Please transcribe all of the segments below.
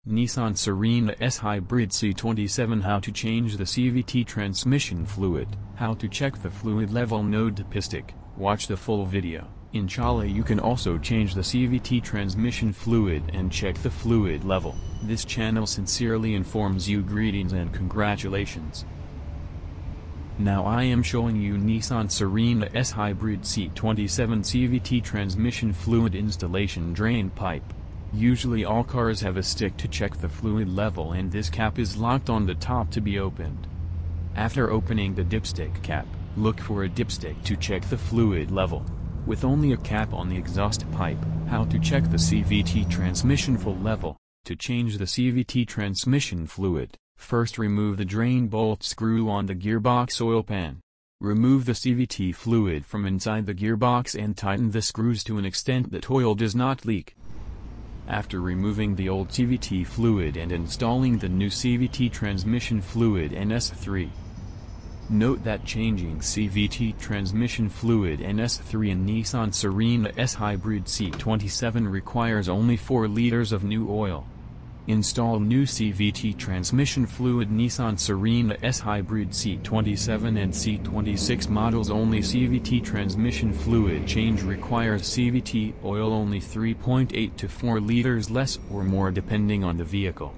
Nissan Serena S-Hybrid C27. How to change the CVT transmission fluid. How to check the fluid level. No dipstick. Watch the full video. Inshallah, you can also change the CVT transmission fluid and check the fluid level. This channel sincerely informs you. Greetings and congratulations. Now I am showing you Nissan Serena S-Hybrid C27 CVT transmission fluid installation drain pipe. Usually all cars have a stick to check the fluid level, and this cap is locked on the top to be opened. After opening the dipstick cap, look for a dipstick to check the fluid level. With only a cap on the exhaust pipe, how to check the CVT transmission full level. To change the CVT transmission fluid, first remove the drain bolt screw on the gearbox oil pan. Remove the CVT fluid from inside the gearbox and tighten the screws to an extent that oil does not leak. After removing the old CVT fluid and installing the new CVT transmission fluid NS-3. Note that changing CVT transmission fluid NS-3 in Nissan Serena S-Hybrid C27 requires only 4 liters of new oil. Install new CVT transmission fluid. Nissan Serena S-Hybrid C27 and C26 models. Only CVT transmission fluid change requires CVT oil only 3.8 to 4 liters, less or more depending on the vehicle.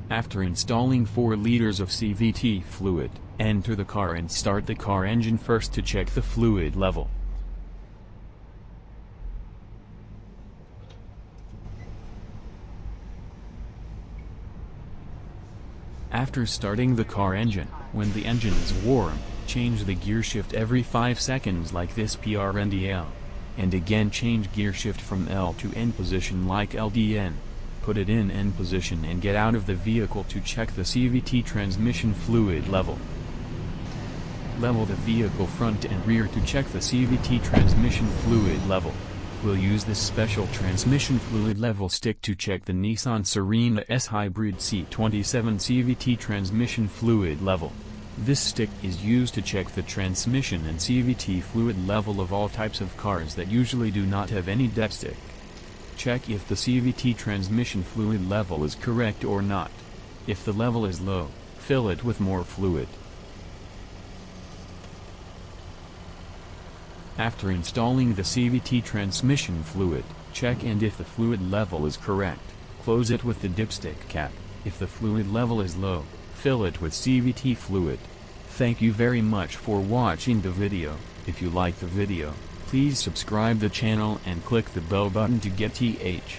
After installing 4 liters of CVT fluid, enter the car and start the car engine first to check the fluid level. After starting the car engine, when the engine is warm, change the gear shift every 5 seconds like this, PRNDL. And again change gear shift from L to N position like LDN. Put it in N position and get out of the vehicle to check the CVT transmission fluid level. Level the vehicle front and rear to check the CVT transmission fluid level. We'll use this special transmission fluid level stick to check the Nissan Serena S-Hybrid C27 CVT transmission fluid level. This stick is used to check the transmission and CVT fluid level of all types of cars that usually do not have any dipstick. Check if the CVT transmission fluid level is correct or not. If the level is low, fill it with more fluid. After installing the CVT transmission fluid, check and if the fluid level is correct, close it with the dipstick cap. If the fluid level is low, fill it with CVT fluid. Thank you very much for watching the video. If you like the video, please subscribe the channel and click the bell button to get th.